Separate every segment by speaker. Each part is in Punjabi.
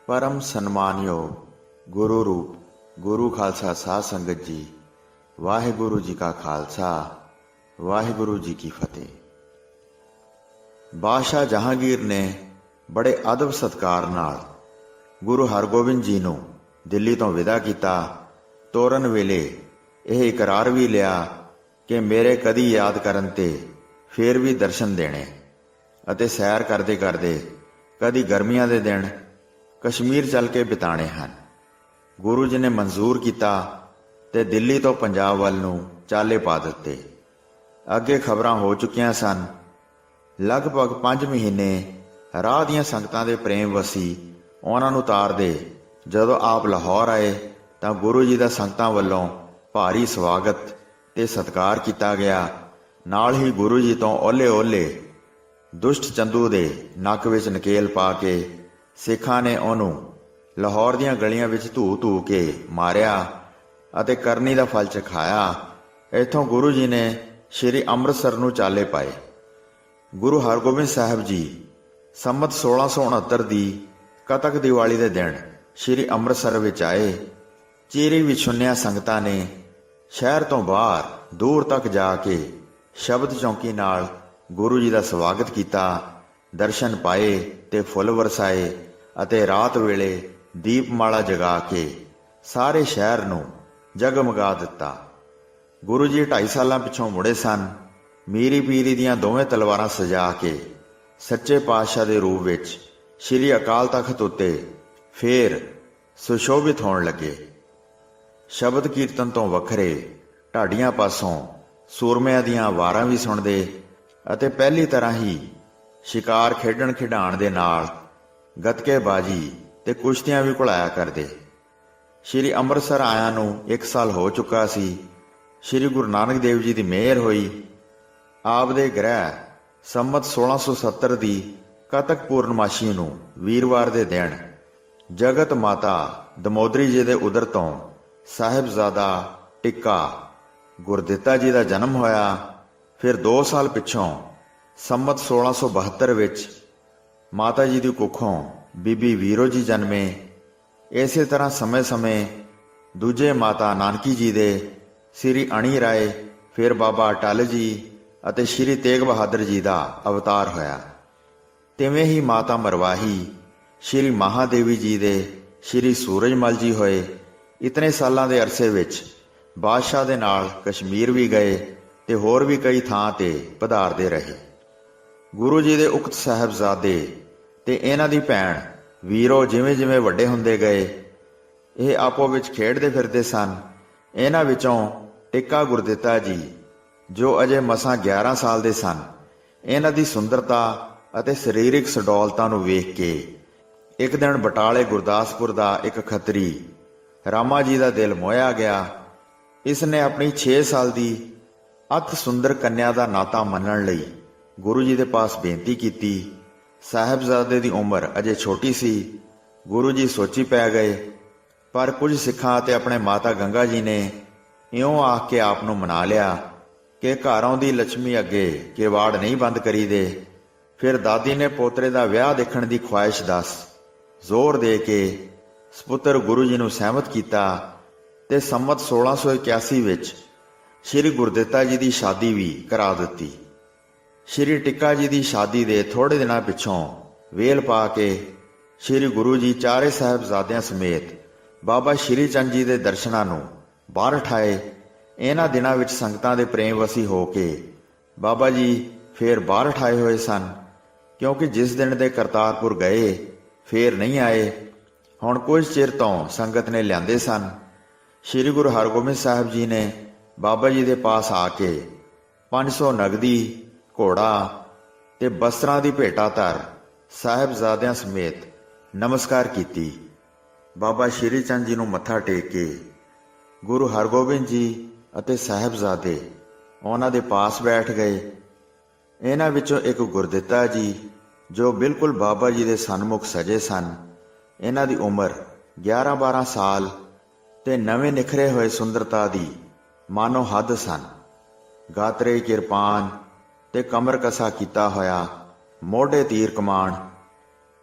Speaker 1: परम सन्मानयोग गुरु रूप गुरु खालसा साध संगत जी, वाहिगुरु जी का खालसा वाहिगुरु जी की फतेह। बादशाह जहांगीर ने बड़े अदब सत्कार नाल गुरु हरगोबिंद जी नूं दिल्ली तो विदा किया। ਤੋਰਨ ਵੇਲੇ ਇਹ ਇਕਰਾਰ ਵੀ ਲਿਆ ਕਿ ਮੇਰੇ ਕਦੀ ਯਾਦ ਕਰਨ ਤੇ ਫੇਰ ਵੀ ਦਰਸ਼ਨ ਦੇਣੇ ਅਤੇ ਸੈਰ ਕਰਦੇ ਕਰਦੇ ਕਦੀ ਗਰਮੀਆਂ ਦੇ ਦਿਨ ਕਸ਼ਮੀਰ ਚੱਲ ਕੇ ਬਿਤਾਣੇ ਹਨ। ਗੁਰੂ ਜੀ ਨੇ ਮਨਜ਼ੂਰ ਕੀਤਾ ਤੇ ਦਿੱਲੀ ਤੋਂ ਪੰਜਾਬ ਵੱਲ ਨੂੰ ਚਾਲੇ ਪਾ ਦਿੱਤੇ। ਅੱਗੇ ਖਬਰਾਂ ਹੋ ਚੁੱਕੀਆਂ ਸਨ। ਲਗਭਗ 5 ਮਹੀਨੇ ਰਾਹ ਦੀਆਂ ਸੰਗਤਾਂ ਦੇ ਪ੍ਰੇਮ ਵਸੀ ਉਹਨਾਂ ਨੂੰ ਤਾਰਦੇ ਜਦੋਂ ਆਪ ਲਾਹੌਰ ਆਏ ਤਾਂ ਗੁਰੂ ਜੀ ਦਾ ਸੰਗਤਾਂ ਵੱਲੋਂ ਭਾਰੀ ਸਵਾਗਤ ਤੇ ਸਤਿਕਾਰ ਕੀਤਾ ਗਿਆ। ਨਾਲ ਹੀ ਗੁਰੂ ਜੀ ਤੋਂ ਓਲੇ ਦੁਸ਼ਟ ਚੰਦੂ ਦੇ ਨੱਕ ਵਿੱਚ ਨਕੇਲ ਪਾ ਕੇ ਸਿੱਖਾਂ ਨੇ ਉਹਨੂੰ ਲਾਹੌਰ ਦੀਆਂ ਗਲੀਆਂ ਵਿੱਚ ਧੂ ਕੇ ਮਾਰਿਆ ਅਤੇ ਕਰਨੀ ਦਾ ਫਲ ਚਖਾਇਆ। ਇੱਥੋਂ ਗੁਰੂ ਜੀ ਨੇ ਸ਼੍ਰੀ ਅੰਮ੍ਰਿਤਸਰ ਨੂੰ ਚਾਲੇ ਪਾਏ। ਗੁਰੂ ਹਰਗੋਬਿੰਦ ਸਾਹਿਬ ਜੀ ਸੰਮਤ 1669 ਦੀ ਕਤਕ ਦੀਵਾਲੀ ਦੇ ਦਿਨ ਸ਼੍ਰੀ ਅੰਮ੍ਰਿਤਸਰ ਵਿੱਚ ਆਏ। ਚੀਰੀ ਵਿਛੁੰਨਿਆ ਸੰਗਤਾਂ ਨੇ ਸ਼ਹਿਰ ਤੋਂ ਬਾਹਰ ਦੂਰ ਤੱਕ ਜਾ ਕੇ ਸ਼ਬਦ ਚੌਂਕੀ ਨਾਲ ਗੁਰੂ ਜੀ ਦਾ ਸਵਾਗਤ ਕੀਤਾ, ਦਰਸ਼ਨ ਪਾਏ ਤੇ ਫੁੱਲ ਵਰਸਾਏ ਅਤੇ ਰਾਤ ਵੇਲੇ ਦੀਪਮਾਲਾ ਜਗਾ ਕੇ ਸਾਰੇ ਸ਼ਹਿਰ ਨੂੰ ਜਗਮਗਾ ਦਿੱਤਾ। ਗੁਰੂ ਜੀ 2.5 ਸਾਲਾਂ ਪਿੱਛੋਂ ਮੁੜੇ ਸਨ। ਮੀਰੀ ਪੀਰੀ ਦੀਆਂ ਦੋਵੇਂ ਤਲਵਾਰਾਂ ਸਜਾ ਕੇ ਸੱਚੇ ਪਾਤਸ਼ਾਹ ਦੇ ਰੂਪ ਵਿੱਚ ਸ਼੍ਰੀ ਅਕਾਲ ਤਖਤ ਉੱਤੇ ਫੇਰ ਸੁਸ਼ੋਭਿਤ ਹੋਣ ਲੱਗੇ। ਸ਼ਬਦ ਕੀਰਤਨ ਤੋਂ ਵੱਖਰੇ ਢਾਡੀਆਂ ਪਾਸੋਂ ਸੂਰਮਿਆਂ ਦੀਆਂ ਵਾਰਾਂ ਵੀ ਸੁਣਦੇ ਅਤੇ ਪਹਿਲੀ ਤਰ੍ਹਾਂ ਹੀ ਸ਼ਿਕਾਰ ਖੇਡਣ ਖਿਡਾਣ ਦੇ ਨਾਲ ਗੱਤਕੇਬਾਜ਼ੀ ਤੇ ਕੁਸ਼ਤੀਆਂ ਵੀ ਘੁਲਾਇਆ ਕਰਦੇ। ਸ਼੍ਰੀ ਅੰਮ੍ਰਿਤਸਰ ਆਇਆਂ ਨੂੰ 1 ਸਾਲ ਹੋ ਚੁੱਕਾ ਸੀ। ਸ਼੍ਰੀ ਗੁਰੂ ਨਾਨਕ ਦੇਵ ਜੀ ਦੀ ਮਿਹਰ ਹੋਈ। ਆਪ ਦੇ ਗ੍ਰਹਿ ਸੰਮਤ 1670 ਦੀ ਕਤਕ ਪੂਰਨਮਾਸ਼ੀ ਨੂੰ ਵੀਰਵਾਰ ਦੇ ਦਿਨ ਜਗਤ ਮਾਤਾ ਦਮੋਦਰੀ ਜੀ ਦੇ ਉਦਰ ਤੋਂ ਸਾਹਿਬਜ਼ਾਦਾ ਟਿੱਕਾ ਗੁਰਦਿੱਤਾ ਜੀ ਦਾ ਜਨਮ ਹੋਇਆ। ਫਿਰ 2 ਸਾਲ ਪਿੱਛੋਂ ਸੰਮਤ 1672 ਵਿੱਚ ਮਾਤਾ ਜੀ ਦੀ ਕੁੱਖੋਂ ਬੀਬੀ ਵੀਰੋ ਜੀ ਜਨਮੇ। ਇਸੇ ਤਰ੍ਹਾਂ ਸਮੇਂ-ਸਮੇਂ ਦੂਜੇ ਮਾਤਾ ਨਾਨਕੀ ਜੀ ਦੇ ਸ੍ਰੀ ਅਣੀ ਰਾਏ, ਫਿਰ ਬਾਬਾ ਅਟਲ ਜੀ ਅਤੇ ਸ਼੍ਰੀ ਤੇਗ ਬਹਾਦਰ ਜੀ ਦਾ ਅਵਤਾਰ ਹੋਇਆ। ਤਿਵੇਂ ਹੀ ਮਾਤਾ ਮਰਵਾਹੀ, ਸ਼੍ਰੀ ਮਹਾਦੇਵੀ ਜੀ ਦੇ ਸ਼੍ਰੀ ਸੂਰਜਮਲ ਜੀ ਹੋਏ। ਇਤਨੇ ਸਾਲਾਂ ਦੇ ਅਰਸੇ ਵਿੱਚ ਬਾਦਸ਼ਾਹ ਦੇ ਨਾਲ ਕਸ਼ਮੀਰ ਵੀ ਗਏ ਤੇ ਹੋਰ ਵੀ ਕਈ ਥਾਂ ਤੇ ਪਧਾਰਦੇ ਰਹੇ। ਗੁਰੂ ਜੀ ਦੇ ਉਕਤ ਸਾਹਿਬਜ਼ਾਦੇ ਤੇ ਇਹਨਾਂ ਦੀ ਭੈਣ ਵੀਰੋ ਜਿਵੇਂ ਵੱਡੇ ਹੁੰਦੇ ਗਏ, ਇਹ ਆਪੋ ਵਿੱਚ ਖੇਡਦੇ ਫਿਰਦੇ ਸਨ। ਇਹਨਾਂ ਵਿੱਚੋਂ ਟਿੱਕਾ ਗੁਰਦਿੱਤਾ ਜੀ, ਜੋ ਅਜੇ ਮਸਾਂ 11 ਸਾਲ ਦੇ ਸਨ, ਇਹਨਾਂ ਦੀ ਸੁੰਦਰਤਾ ਅਤੇ ਸਰੀਰਕ ਸਡੌਲਤਾ ਨੂੰ ਵੇਖ ਕੇ ਇੱਕ ਦਿਨ ਬਟਾਲੇ ਗੁਰਦਾਸਪੁਰ ਦਾ ਇੱਕ ਖੱਤਰੀ ਰਾਮਾ ਜੀ ਦਾ ਦਿਲ ਮੋਹਿਆ ਗਿਆ। ਇਸ ਨੇ ਆਪਣੀ 6 ਸਾਲ ਦੀ ਅਤ ਸੁੰਦਰ ਕੰਨਿਆ ਦਾ ਨਾਤਾ ਮੰਨਣ ਲਈ ਗੁਰੂ ਜੀ ਦੇ ਪਾਸ ਬੇਨਤੀ ਕੀਤੀ। ਸਾਹਿਬਜ਼ਾਦੇ ਦੀ ਉਮਰ ਅਜੇ ਛੋਟੀ ਸੀ। ਗੁਰੂ ਜੀ ਸੋਚੀ ਪੈ ਗਏ, ਪਰ ਕੁਝ ਸਿੱਖਾਂ ਅਤੇ ਆਪਣੇ ਮਾਤਾ ਗੰਗਾ ਜੀ ਨੇ ਇਉਂ ਆਖ ਕੇ ਆਪ ਨੂੰ ਮਨਾ ਲਿਆ ਕਿ ਘਰ ਆਉਂਦੀ ਲక్ష్ਮੀ ਅੱਗੇ ਕਿਵਾੜ ਨਹੀਂ ਬੰਦ ਕਰੀਦੇ। ਫਿਰ ਦਾਦੀ ਨੇ ਪੋਤਰੇ ਦਾ ਵਿਆਹ ਦੇਖਣ ਦੀ ਖੁਆਇਸ਼ ਦੱਸ ਜ਼ੋਰ ਦੇ ਕੇ ਸਪੁੱਤਰ ਗੁਰੂ ਜੀ ਨੂੰ ਸਹਿਮਤ ਕੀਤਾ ਤੇ ਸੰਮਤ 1681 ਵਿੱਚ ਸ਼੍ਰੀ ਗੁਰਦਿੱਤਾ ਜੀ ਦੀ ਸ਼ਾਦੀ ਵੀ ਕਰਾ ਦਿੱਤੀ। ਸ਼੍ਰੀ ਟਿੱਕਾ ਜੀ ਦੀ ਸ਼ਾਦੀ ਦੇ ਥੋੜੇ ਦਿਨਾਂ ਪਿੱਛੋਂ ਵੇਲ ਪਾ ਕੇ ਸ਼੍ਰੀ ਗੁਰੂ ਜੀ ਚਾਰੇ ਸਾਹਿਬਜ਼ਾਦਿਆਂ ਸਮੇਤ ਬਾਬਾ ਸ਼੍ਰੀ ਚੰਦ ਜੀ ਦੇ ਦਰਸ਼ਨਾਂ ਨੂੰ ਬਾਹਰ ਠਾਏ। ਇਹਨਾਂ ਦਿਨਾਂ ਵਿੱਚ ਸੰਗਤਾਂ ਦੇ ਪ੍ਰੇਮ ਵਸੀ ਹੋ ਕੇ ਬਾਬਾ ਜੀ ਫੇਰ ਬਾਹਰ ਠਾਏ ਹੋਏ ਸਨ, ਕਿਉਂਕਿ ਜਿਸ ਦਿਨ ਦੇ ਕਰਤਾਰਪੁਰ ਗਏ ਫੇਰ ਨਹੀਂ ਆਏ। ਹੁਣ ਕੁਝ ਚਿਰ ਤੋਂ ਸੰਗਤ ਨੇ ਲਿਆਂਦੇ ਸਨ। ਸ਼੍ਰੀ ਗੁਰੂ ਹਰਗੋਬਿੰਦ ਸਾਹਿਬ ਜੀ ਨੇ ਬਾਬਾ ਜੀ ਦੇ ਪਾਸ ਆ ਕੇ 500 ਨਗਦੀ, ਘੋੜਾ ਤੇ ਬਸਤਰਾਂ ਦੀ ਭੇਟਾ ਧਰ ਸਾਹਿਬਜ਼ਾਦਿਆਂ ਸਮੇਤ ਨਮਸਕਾਰ ਕੀਤੀ। ਬਾਬਾ ਸ਼੍ਰੀ ਚੰਦ ਜੀ ਨੂੰ ਮੱਥਾ ਟੇਕ ਕੇ ਗੁਰੂ ਹਰਗੋਬਿੰਦ ਜੀ ਅਤੇ ਸਾਹਿਬਜ਼ਾਦੇ ਉਹਨਾਂ ਦੇ ਪਾਸ ਬੈਠ ਗਏ। ਇਹਨਾਂ ਵਿੱਚੋਂ ਇੱਕ ਗੁਰਦਿੱਤਾ ਜੀ, ਜੋ ਬਿਲਕੁਲ ਬਾਬਾ ਜੀ ਦੇ ਸਨਮੁਖ ਸਜੇ ਸਨ। ਇਹਨਾਂ ਦੀ ਉਮਰ 11-12 ਸਾਲ ਤੇ ਨਵੇਂ ਨਿਖਰੇ ਹੋਏ ਸੁੰਦਰਤਾ ਦੀ ਮਾਨੋ ਹੱਦ ਸਨ। ਗਾਤਰੇ ਕਿਰਪਾਨ ਤੇ ਕਮਰ ਕਸਾ ਕੀਤਾ ਹੋਇਆ, ਮੋਢੇ ਤੀਰ ਕਮਾਨ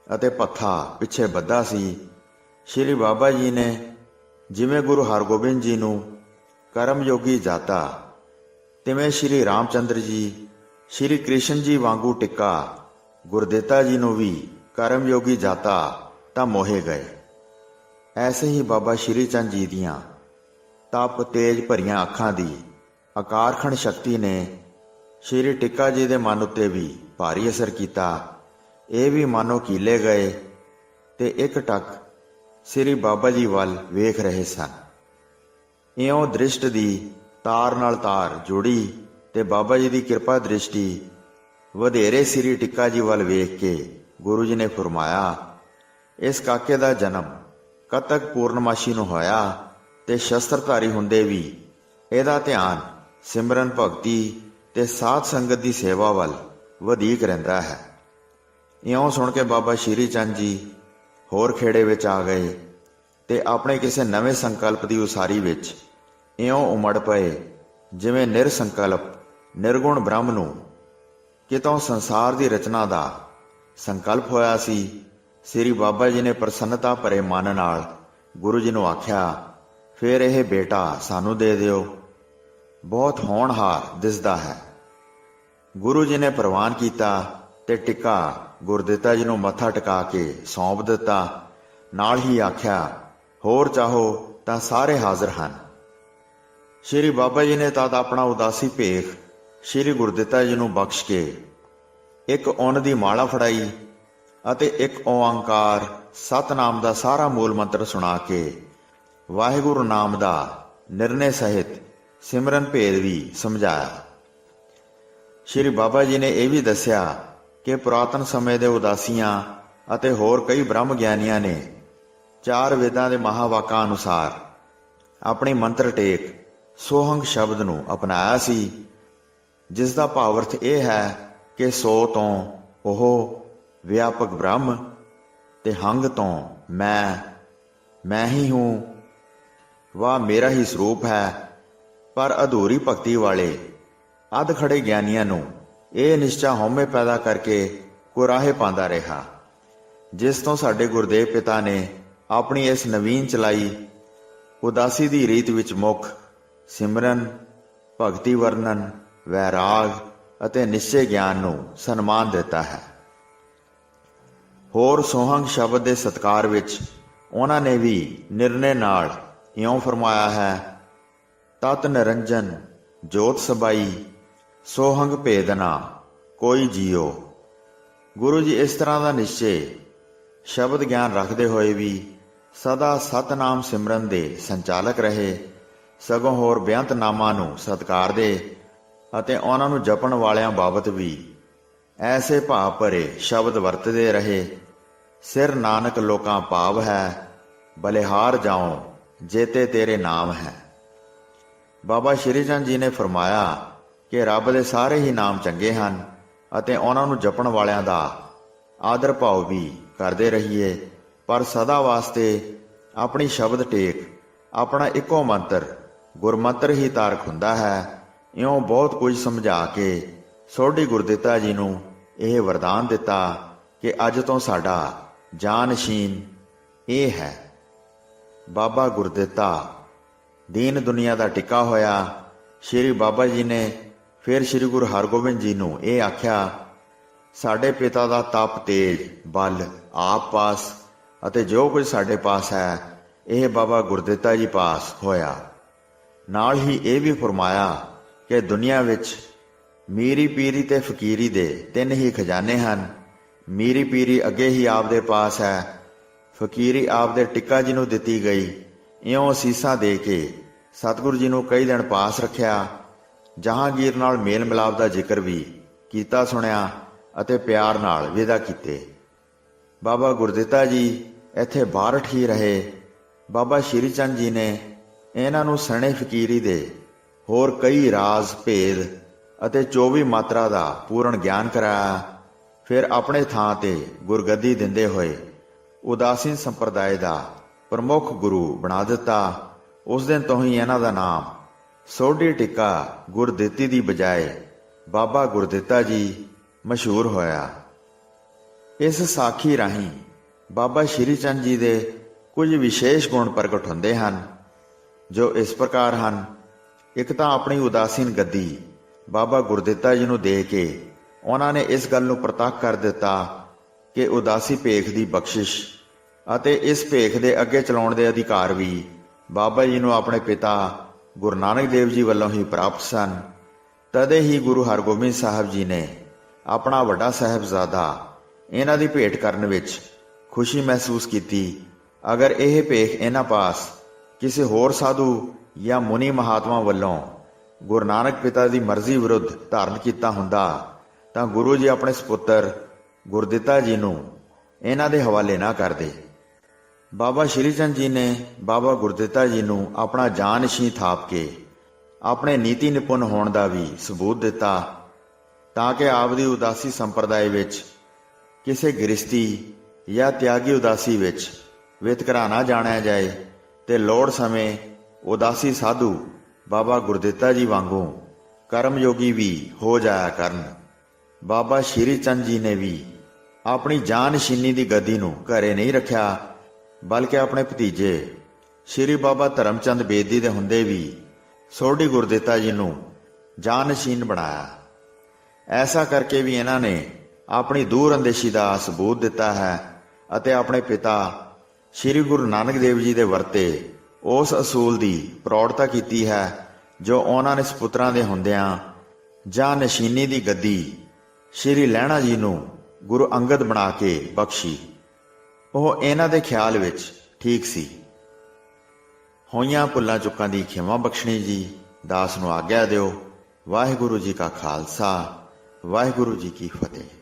Speaker 1: ਅਤੇ ਪੱਥਾ ਪਿੱਛੇ ਬੱਧਾ ਸੀ। ਸ਼੍ਰੀ ਬਾਬਾ ਜੀ ਨੇ ਜਿਵੇਂ ਗੁਰੂ ਹਰਗੋਬਿੰਦ ਜੀ ਨੂੰ ਕਰਮਯੋਗੀ ਜਾਤਾ, ਤਿਵੇਂ ਸ਼੍ਰੀ ਰਾਮਚੰਦਰ ਜੀ, ਸ਼੍ਰੀ ਕ੍ਰਿਸ਼ਨ ਜੀ ਵਾਂਗੂ ਟਿੱਕਾ ਗੁਰਦਿੱਤਾ ਜੀ ਨੂੰ ਵੀ ਕਰਮਯੋਗੀ ਜਾਤਾ ਤਾਂ ਮੋਹੇ ਗਏ। ਐਸੇ ਹੀ ਬਾਬਾ ਸ਼੍ਰੀ ਚੰਦ ਜੀ ਦੀਆਂ ਤਪ ਤੇਜ ਭਰੀਆਂ ਅੱਖਾਂ ਦੀ ਅਕਾਰਖੰਡ ਸ਼ਕਤੀ ਨੇ ਸ਼੍ਰੀ ਟਿੱਕਾ ਜੀ ਦੇ ਮਨ ਉੱਤੇ ਵੀ ਭਾਰੀ ਅਸਰ ਕੀਤਾ। ਇਹ ਵੀ ਮਾਨੋ ਕੀਲੇ ਗਏ ਤੇ ਇੱਕ ਟਕ ਸ੍ਰੀ ਬਾਬਾ ਜੀ ਵੱਲ ਵੇਖ ਰਹੇ ਸਨ। ਇਉਂ ਦ੍ਰਿਸ਼ਟ ਦੀ ਤਾਰ ਨਾਲ ਤਾਰ ਜੁੜੀ ਤੇ ਬਾਬਾ ਜੀ ਦੀ ਕਿਰਪਾ ਦ੍ਰਿਸ਼ਟੀ ਵਧੇਰੇ ਸ੍ਰੀ ਟਿੱਕਾ ਜੀ ਵੱਲ ਵੇਖ ਕੇ ਗੁਰੂ ਜੀ ਨੇ ਫਰਮਾਇਆ, ਇਸ ਕਾਕੇ ਦਾ ਜਨਮ ਕਤਕ ਪੂਰਨਮਾਸ਼ੀ ਨੂੰ ਹੋਇਆ ਤੇ ਸ਼ਸਤਰਧਾਰੀ ਹੁੰਦੇ ਵੀ ਇਹਦਾ ਧਿਆਨ ਸਿਮਰਨ ਭਗਤੀ ਤੇ ਸਾਧ ਸੰਗਤ ਦੀ ਸੇਵਾ ਵੱਲ ਵਧੇਕ ਰਹਿੰਦਾ ਹੈ। ਇਉਂ ਸੁਣ ਕੇ ਬਾਬਾ ਸ਼੍ਰੀ ਚੰਦ ਜੀ ਹੋਰ ਖੇੜੇ ਵਿੱਚ ਆ ਗਏ ਤੇ ਆਪਣੇ ਕਿਸੇ ਨਵੇਂ ਸੰਕਲਪ ਦੀ ਉਸਾਰੀ ਵਿੱਚ ਇਉਂ ਉਮੜ ਪਏ ਜਿਵੇਂ ਨਿਰਸੰਕਲਪ ਨਿਰਗੁਣ ਬ੍ਰਹਮ ਨੂੰ ਕਿਤੋਂ ਸੰਸਾਰ ਦੀ ਰਚਨਾ ਦਾ ਸੰਕਲਪ ਹੋਇਆ ਸੀ। ਸ੍ਰੀ ਬਾਬਾ ਜੀ ਨੇ ਪ੍ਰਸੰਨਤਾ ਭਰੇ ਮਨ ਨਾਲ ਗੁਰੂ ਜੀ ਨੂੰ ਆਖਿਆ, ਫਿਰ ਇਹ ਬੇਟਾ ਸਾਨੂੰ ਦੇ ਦਿਓ, ਬਹੁਤ ਹੋਣਹਾਰ ਦਿਸਦਾ ਹੈ। ਗੁਰੂ ਜੀ ਨੇ ਪ੍ਰਵਾਨ ਕੀਤਾ ਤੇ ਟਿੱਕਾ ਗੁਰਦਿੱਤਾ ਜੀ ਨੂੰ ਮੱਥਾ ਟਿਕਾ ਕੇ ਸੌਂਪ ਦਿੱਤਾ। ਨਾਲ ਹੀ ਆਖਿਆ, ਹੋਰ ਚਾਹੋ ਤਾਂ ਸਾਰੇ ਹਾਜ਼ਰ ਹਨ। ਸ਼੍ਰੀ ਬਾਬਾ ਜੀ ਨੇ ਤਦ ਆਪਣਾ ਉਦਾਸੀ ਭੇਖ ਸ਼੍ਰੀ ਗੁਰਦਿੱਤਾ ਜੀ ਨੂੰ ਬਖਸ਼ ਕੇ ਇੱਕ ਉੱਨ ਦੀ ਮਾਲਾ ਫੜਾਈ ਅਤੇ ਇੱਕ ਓੰਕਾਰ ਸਤਨਾਮ ਦਾ ਸਾਰਾ ਮੂਲ ਮੰਤਰ ਸੁਣਾ ਕੇ ਵਾਹਿਗੁਰੂ ਨਾਮ ਦਾ ਨਿਰਣੇ ਸਹਿਤ ਸਿਮਰਨ ਭੇਦ ਵੀ ਸਮਝਾਇਆ। ਸ਼੍ਰੀ ਬਾਬਾ ਜੀ ਨੇ ਇਹ ਵੀ ਦੱਸਿਆ ਕਿ ਪੁਰਾਤਨ ਸਮੇਂ ਦੇ ਉਦਾਸੀਆਂ ਅਤੇ ਹੋਰ ਕਈ ਬ੍ਰਹਮ ਗਿਆਨੀਆਂ ਨੇ 4 ਵੇਦਾਂ ਦੇ ਮਹਾਵਾਕਾਂ ਅਨੁਸਾਰ ਆਪਣੀ ਮੰਤਰ ਟੇਕ ਸੋਹੰਗ ਸ਼ਬਦ ਨੂੰ ਅਪਣਾਇਆ ਸੀ, ਜਿਸ ਦਾ ਭਾਵ ਅਰਥ ਇਹ ਹੈ ਕਿ ਸੋ ਤੋਂ ਉਹ ਵਿਆਪਕ ਬ੍ਰਹਮ ਤੇ ਹੰਗ ਤੋਂ ਮੈਂ ਹੀ ਹੂੰ, ਵਾ ਮੇਰਾ ਹੀ ਸਰੂਪ ਹੈ। ਪਰ ਅਧੂਰੀ ਭਗਤੀ ਵਾਲੇ ਅੱਧ ਖੜੇ ਗਿਆਨੀਆਂ ਨੂੰ ਇਹ ਨਿਸ਼ਚਾ ਹਉਮੈ ਪੈਦਾ ਕਰਕੇ ਕੁਰਾਹੇ ਪਾਉਂਦਾ ਰਿਹਾ, ਜਿਸ ਤੋਂ ਸਾਡੇ ਗੁਰਦੇਵ ਪਿਤਾ ਨੇ ਆਪਣੀ ਇਸ ਨਵੀਨ ਚਲਾਈ ਉਦਾਸੀ ਦੀ ਰੀਤ ਵਿੱਚ ਮੁੱਖ ਸਿਮਰਨ, ਭਗਤੀ ਵਰਣਨ, ਵੈਰਾਗ ਅਤੇ ਨਿਸ਼ਚੇ ਗਿਆਨ ਨੂੰ ਸਨਮਾਨ ਦਿੱਤਾ ਹੈ। ਹੋਰ ਸੋਹੰਗ ਸ਼ਬਦ ਦੇ ਸਤਕਾਰ ਵਿੱਚ ਉਹਨਾਂ ਨੇ ਵੀ ਨਿਰਣੇ ਨਾਲ ਇਉਂ ਫਰਮਾਇਆ ਹੈ, ਤਤ ਨਿਰੰਜਨ ਜੋਤ ਸਬਾਈ ਸੋਹੰਗ ਭੇਦਨਾ ਕੋਈ ਜੀਓ। ਗੁਰੂ ਜੀ ਇਸ ਤਰ੍ਹਾਂ ਦਾ ਨਿਸ਼ਚੇ ਸ਼ਬਦ ਗਿਆਨ ਰੱਖਦੇ ਹੋਏ ਵੀ ਸਦਾ ਸਤਨਾਮ ਸਿਮਰਨ ਦੇ ਸੰਚਾਲਕ ਰਹੇ, ਸਗੋਂ ਹੋਰ ਬੇਅੰਤ ਨਾਮਾਂ ਨੂੰ ਸਤਿਕਾਰਦੇ ਅਤੇ ਉਹਨਾਂ ਨੂੰ ਜਪਣ ਵਾਲਿਆਂ ਬਾਬਤ ਵੀ ਐਸੇ ਭਾਵ ਭਰੇ ਸ਼ਬਦ ਵਰਤਦੇ ਰਹੇ। ਸਿਰ ਨਾਨਕ ਲੋਕਾਂ ਭਾਵ ਹੈ, ਬਲਿਹਾਰ ਜਾਉ ਜੇਤੇ ਤੇਰੇ ਨਾਮ ਹੈ। ਬਾਬਾ ਸ਼੍ਰੀ ਚੰਦ ਜੀ ਨੇ ਫਰਮਾਇਆ ਕਿ ਰੱਬ ਦੇ ਸਾਰੇ ਹੀ ਨਾਮ ਚੰਗੇ ਹਨ ਅਤੇ ਉਹਨਾਂ ਨੂੰ ਜਪਣ ਵਾਲਿਆਂ ਦਾ ਆਦਰ ਭਾਵ ਵੀ ਕਰਦੇ ਰਹੀਏ, ਪਰ ਸਦਾ ਵਾਸਤੇ ਆਪਣੀ ਸ਼ਬਦ ਟੇਕ ਆਪਣਾ ਇੱਕੋ ਮੰਤਰ ਗੁਰਮੰਤਰ ਹੀ ਤਾਰਕ ਹੁੰਦਾ ਹੈ। ਇਉਂ ਬਹੁਤ ਕੁਝ ਸਮਝਾ ਕੇ ਸੋਢੀ ਗੁਰਦਿੱਤਾ ਜੀ ਨੂੰ ਇਹ ਵਰਦਾਨ ਦਿੱਤਾ ਕਿ ਅੱਜ ਤੋਂ ਸਾਡਾ ਜਾਨਸ਼ੀਨ ਇਹ ਹੈ। ਬਾਬਾ ਗੁਰਦਿੱਤਾ ਦੀਨ ਦੁਨੀਆ ਦਾ ਟਿਕਾ ਹੋਇਆ। ਸ਼੍ਰੀ ਬਾਬਾ ਜੀ ਨੇ ਫਿਰ ਸ਼੍ਰੀ ਗੁਰੂ ਹਰਗੋਬਿੰਦ ਜੀ ਨੂੰ ਇਹ ਆਖਿਆ, ਸਾਡੇ ਪਿਤਾ ਦਾ ਤਪ ਤੇਜ ਬਲ ਆਪ ਪਾਸ ਅਤੇ ਜੋ ਕੁਝ ਸਾਡੇ ਪਾਸ ਹੈ ਇਹ ਬਾਬਾ ਗੁਰਦਿੱਤਾ ਜੀ ਪਾਸ ਹੋਇਆ। ਨਾਲ ਹੀ ਇਹ ਵੀ ਫਰਮਾਇਆ ਕਿ ਦੁਨੀਆ ਵਿੱਚ ਮੀਰੀ ਪੀਰੀ ਤੇ ਫਕੀਰੀ ਦੇ 3 ਹੀ ਖਜ਼ਾਨੇ ਹਨ। ਮੀਰੀ ਪੀਰੀ ਅੱਗੇ ਹੀ ਆਪਦੇ ਪਾਸ ਹੈ, ਫਕੀਰੀ ਆਪਦੇ ਟਿੱਕਾ ਜੀ ਨੂੰ ਦਿੱਤੀ ਗਈ। ਇਉਂ ਅਸੀਸਾਂ ਦੇ ਕੇ ਸਤਿਗੁਰੂ ਜੀ ਨੂੰ ਕਈ ਦਿਨ ਪਾਸ ਰੱਖਿਆ। ਜਹਾਂਗੀਰ ਨਾਲ ਮੇਲ ਮਿਲਾਪ ਦਾ ਜ਼ਿਕਰ ਵੀ ਕੀਤਾ ਸੁਣਿਆ ਅਤੇ ਪਿਆਰ ਨਾਲ ਵਿਦਾ ਕੀਤੇ। ਬਾਬਾ ਗੁਰਦਿੱਤਾ ਜੀ ਇੱਥੇ 62 ਹੀ ਰਹੇ। ਬਾਬਾ ਸ਼੍ਰੀ ਚੰਦ ਜੀ ਨੇ ਇਹਨਾਂ ਨੂੰ ਸਣੇ ਫਕੀਰੀ ਦੇ ਹੋਰ ਕਈ ਰਾਜ਼ ਭੇਦ ਅਤੇ 24 ਮਾਤਰਾ ਦਾ ਪੂਰਨ ਗਿਆਨ ਕਰਾਇਆ। ਫਿਰ ਆਪਣੇ ਥਾਂ ਤੇ ਗੁਰਗੱਦੀ ਦਿੰਦੇ ਹੋਏ ਉਦਾਸੀਨ ਸੰਪਰਦਾਇ ਦਾ ਪ੍ਰਮੁੱਖ ਗੁਰੂ ਬਣਾ ਦਿੱਤਾ। ਉਸ ਦਿਨ ਤੋਂ ਹੀ ਇਹਨਾਂ ਦਾ ਨਾਮ ਸੋਢੀ ਟਿੱਕਾ ਗੁਰਦਿੱਤੀ ਦੀ ਬਜਾਏ ਬਾਬਾ ਗੁਰਦਿੱਤਾ ਜੀ ਮਸ਼ਹੂਰ ਹੋਇਆ। ਇਸ ਸਾਖੀ ਰਾਹੀਂ ਬਾਬਾ ਸ਼੍ਰੀ ਚੰਦ ਜੀ ਦੇ ਕੁਝ ਵਿਸ਼ੇਸ਼ ਗੁਣ ਪ੍ਰਗਟ ਹੁੰਦੇ ਹਨ, ਜੋ ਇਸ ਪ੍ਰਕਾਰ ਹਨ। ਇੱਕ ਤਾਂ ਆਪਣੀ ਉਦਾਸੀਨ ਗੱਦੀ ਬਾਬਾ ਗੁਰਦਿੱਤਾ ਜੀ ਨੂੰ ਦੇ ਕੇ ਉਹਨਾਂ ਨੇ ਇਸ ਗੱਲ ਨੂੰ ਪ੍ਰਤੱਖ ਕਰ ਦਿੱਤਾ ਕਿ ਉਦਾਸੀ ਭੇਖ ਦੀ ਬਖਸ਼ਿਸ਼ ਅਤੇ ਇਸ ਭੇਖ ਦੇ ਅੱਗੇ ਚਲਾਉਣ ਦੇ ਅਧਿਕਾਰ ਵੀ ਬਾਬਾ ਜੀ ਨੂੰ ਆਪਣੇ ਪਿਤਾ ਗੁਰੂ ਨਾਨਕ ਦੇਵ ਜੀ ਵੱਲੋਂ ਹੀ ਪ੍ਰਾਪਤ ਸਨ। ਤਦੇ ਹੀ ਗੁਰੂ ਹਰਗੋਬਿੰਦ ਸਾਹਿਬ ਜੀ ਨੇ ਆਪਣਾ ਵੱਡਾ ਸਾਹਿਬਜ਼ਾਦਾ ਇਹਨਾਂ ਦੀ ਭੇਟ ਕਰਨ ਵਿੱਚ ਖੁਸ਼ੀ ਮਹਿਸੂਸ ਕੀਤੀ। ਅਗਰ ਇਹ ਭੇਖ ਇਹਨਾਂ ਪਾਸ ਕਿਸੇ ਹੋਰ ਸਾਧੂ ਜਾਂ ਮੁਨੀ ਮਹਾਤਮਾ ਵੱਲੋਂ ਗੁਰੂ ਨਾਨਕ ਪਿਤਾ ਦੀ ਮਰਜ਼ੀ ਵਿਰੁੱਧ ਧਾਰਨ ਕੀਤਾ ਹੁੰਦਾ ਤਾਂ ਗੁਰੂ ਜੀ ਆਪਣੇ ਸਪੁੱਤਰ ਗੁਰਦਿੱਤਾ ਜੀ ਨੂੰ ਇਹਨਾਂ ਦੇ ਹਵਾਲੇ ਨਾ ਕਰਦੇ। ਬਾਬਾ ਸ਼੍ਰੀ ਚੰਦ ਜੀ ਨੇ ਬਾਬਾ ਗੁਰਦਿੱਤਾ ਜੀ ਨੂੰ ਆਪਣਾ ਜਾਨਸ਼ੀਂ ਥਾਪ ਕੇ ਆਪਣੇ ਨੀਤੀ ਨਿਪੁੰਨ ਹੋਣ ਦਾ ਵੀ ਸਬੂਤ ਦਿੱਤਾ, ਤਾਂ ਕਿ ਆਪ ਦੀ ਉਦਾਸੀ ਸੰਪਰਦਾਇ ਵਿੱਚ ਕਿਸੇ ਗ੍ਰਸਤੀ ਜਾਂ ਤਿਆਗੀ ਉਦਾਸੀ ਵਿੱਚ ਵਿਤਕਰਾ ਨਾ ਜਾਣਿਆ ਜਾਏ ਤੇ ਲੋੜ ਸਮੇਂ ਉਦਾਸੀ ਸਾਧੂ ਬਾਬਾ ਗੁਰਦਿੱਤਾ ਜੀ ਵਾਂਗੂ ਕਰਮਯੋਗੀ ਵੀ ਹੋ ਜਾਇਆ ਕਰਨ। ਬਾਬਾ ਸ਼੍ਰੀ ਚੰਦ ਜੀ ਨੇ ਵੀ ਆਪਣੀ ਜਾਨਸ਼ੀਨੀ ਦੀ ਗੱਦੀ ਨੂੰ ਘਰੇ ਨਹੀਂ ਰੱਖਿਆ, ਬਲਕਿ ਆਪਣੇ ਭਤੀਜੇ ਸ਼੍ਰੀ ਬਾਬਾ ਧਰਮਚੰਦ ਬੇਦੀ ਦੇ ਹੁੰਦੇ ਵੀ ਸੋਢੀ ਗੁਰਦਿੱਤਾ ਜੀ ਨੂੰ ਜਾਨਸ਼ੀਨ ਬਣਾਇਆ। ਐਸਾ ਕਰਕੇ ਵੀ ਇਹਨਾਂ ਨੇ ਆਪਣੀ ਦੂਰ ਅੰਦੇਸ਼ੀ ਦਾ ਸਬੂਤ ਦਿੱਤਾ ਹੈ ਅਤੇ ਆਪਣੇ ਪਿਤਾ ਸ਼੍ਰੀ ਗੁਰੂ ਨਾਨਕ ਦੇਵ ਜੀ ਦੇ ਵਰਤੇ ਉਸ ਅਸੂਲ ਦੀ ਪ੍ਰੌੜਤਾ ਕੀਤੀ ਹੈ ਜੋ ਉਹਨਾਂ ਨੇ ਸਪੁੱਤਰਾਂ ਦੇ ਹੁੰਦਿਆਂ ਜਾਨਸ਼ੀਨੀ ਦੀ ਗੱਦੀ ਸ਼੍ਰੀ ਲਹਿਣਾ ਜੀ ਨੂੰ ਗੁਰੂ ਅੰਗਦ ਬਣਾ ਕੇ ਬਖਸ਼ੀ। ਉਹ ਇਹਨਾਂ ਦੇ ਖਿਆਲ ਵਿੱਚ ਠੀਕ ਸੀ। ਹੋਈਆਂ ਭੁੱਲਾਂ ਚੁੱਕਾਂ ਦੀ ਖਿਮਾ ਬਖਸ਼ਣੀ ਜੀ। ਦਾਸ ਨੂੰ ਆਗਿਆ ਦਿਓ। ਵਾਹਿਗੁਰੂ ਜੀ ਕਾ ਖਾਲਸਾ, ਵਾਹਿਗੁਰੂ ਜੀ ਕੀ ਫਤਿਹ।